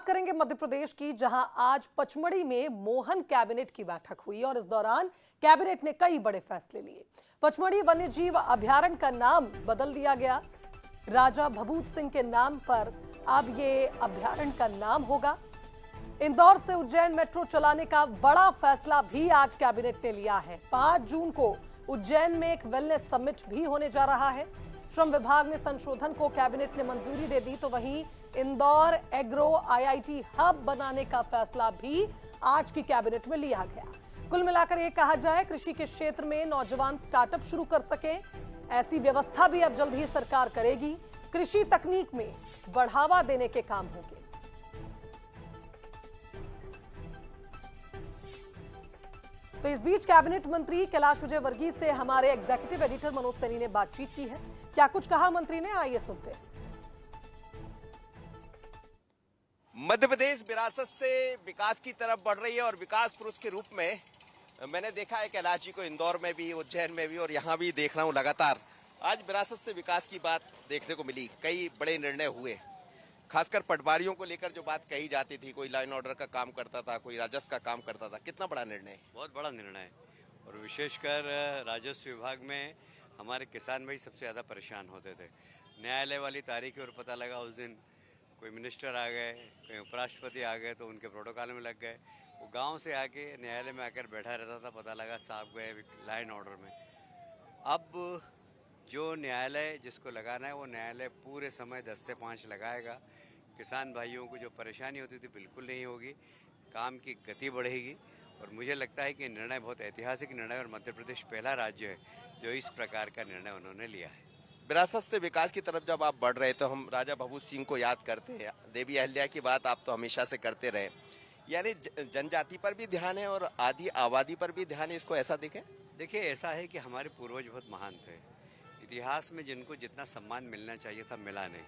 करेंगे मध्य प्रदेश की, जहां आज पचमढ़ी में मोहन कैबिनेट की बैठक हुई और इस दौरान कैबिनेट ने कई बड़े फैसले लिए। पचमढ़ी वन्यजीव अभयारण्य का नाम बदल दिया गया। राजा भभूत सिंह के नाम पर अब ये अभयारण्य का नाम होगा। इंदौर से उज्जैन मेट्रो चलाने का बड़ा फैसला भी आज कैबिनेट ने लिया है। 5 जून को उज्जैन में एक वेलनेस समिट भी होने जा रहा है। श्रम विभाग में संशोधन को कैबिनेट ने मंजूरी दे दी, तो वहीं इंदौर एग्रो आईआईटी हब बनाने का फैसला भी आज की कैबिनेट में लिया गया। कुल मिलाकर यह कहा जाए, कृषि के क्षेत्र में नौजवान स्टार्टअप शुरू कर सके, ऐसी व्यवस्था भी अब जल्द ही सरकार करेगी। कृषि तकनीक में बढ़ावा देने के काम होंगे। तो इस बीच कैबिनेट मंत्री कैलाश विजयवर्गीय से हमारे एग्जीक्यूटिव एडिटर मनोज सैनी ने बातचीत की है। क्या कुछ कहा मंत्री ने, आइए सुनते हैं। मध्य प्रदेश विरासत से विकास की तरफ बढ़ रही है और विकास पुरुष के रूप में मैंने देखा है कैलाश जी को इंदौर में भी, उज्जैन में भी और यहाँ भी देख रहा हूँ लगातार। आज विरासत से विकास की बात देखने को मिली, कई बड़े निर्णय हुए, खासकर पटवारियों को लेकर जो बात कही जाती थी, कोई लाइन ऑर्डर का काम करता था, कोई राजस्व का काम करता था। कितना बड़ा निर्णय है? बहुत बड़ा निर्णय है और विशेषकर राजस्व विभाग में हमारे किसान भाई सबसे ज़्यादा परेशान होते थे। न्यायालय वाली तारीख और पता लगा उस दिन कोई मिनिस्टर आ गए, कोई उपराष्ट्रपति आ गए तो उनके प्रोटोकॉल में लग गए। वो गांव से आके न्यायालय में आकर बैठा रहता था, पता लगा साहब गए लाइन ऑर्डर में। अब जो न्यायालय जिसको लगाना है वो न्यायालय पूरे समय 10 से 5 लगाएगा। किसान भाइयों को जो परेशानी होती थी बिल्कुल नहीं होगी, काम की गति बढ़ेगी और मुझे लगता है कि निर्णय बहुत ऐतिहासिक निर्णय और मध्य प्रदेश पहला राज्य है जो इस प्रकार का निर्णय उन्होंने लिया है। विरासत से विकास की तरफ जब आप बढ़ रहे तो हम राजा भभूत सिंह को याद करते हैं, देवी अहिल्या की बात आप तो हमेशा से करते रहे, यानी जनजाति पर भी ध्यान है और आदि आबादी पर भी ध्यान है, इसको ऐसा देखें? देखिए, ऐसा है कि हमारे पूर्वज बहुत महान थे। इतिहास में जिनको जितना सम्मान मिलना चाहिए था मिला नहीं।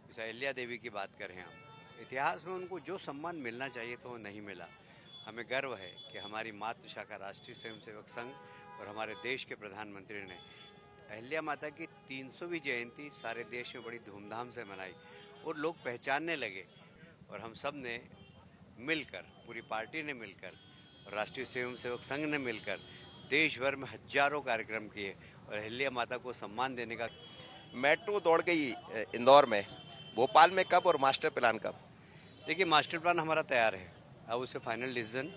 जैसे अहिल्या देवी की बात करें हम, इतिहास में उनको जो सम्मान मिलना चाहिए था वो नहीं मिला। हमें गर्व है कि हमारी मातृ शाखा राष्ट्रीय स्वयंसेवक संघ और हमारे देश के प्रधानमंत्री ने अहिल्या माता की 300वीं जयंती सारे देश में बड़ी धूमधाम से मनाई और लोग पहचानने लगे और हम सब ने मिलकर, पूरी पार्टी ने मिलकर और राष्ट्रीय स्वयंसेवक संघ ने मिलकर देश भर में हजारों कार्यक्रम किए और अहिल्या माता को सम्मान देने का। मेट्रो दौड़ गई इंदौर में, भोपाल में कब और मास्टर प्लान कब? देखिए, मास्टर प्लान हमारा तैयार है, अब उससे फाइनल डिसीजन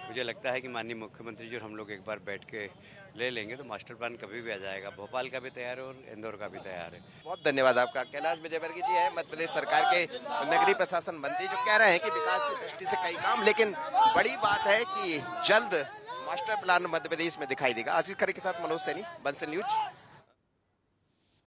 मुझे लगता है कि माननीय मुख्यमंत्री जी और हम लोग एक बार बैठ के ले लेंगे तो मास्टर प्लान कभी भी आ जाएगा। भोपाल का भी तैयार है और इंदौर का भी तैयार है। बहुत धन्यवाद आपका। कैलाश विजयवर्गीय जी है मध्य प्रदेश सरकार के नगरीय प्रशासन मंत्री, जो कह रहे हैं कि विकास की दृष्टि से कई काम, लेकिन बड़ी बात है कि जल्द मास्टर प्लान मध्य प्रदेश में दिखाई देगा। आशीष खरे के साथ मनोज सैनी, बंसल न्यूज।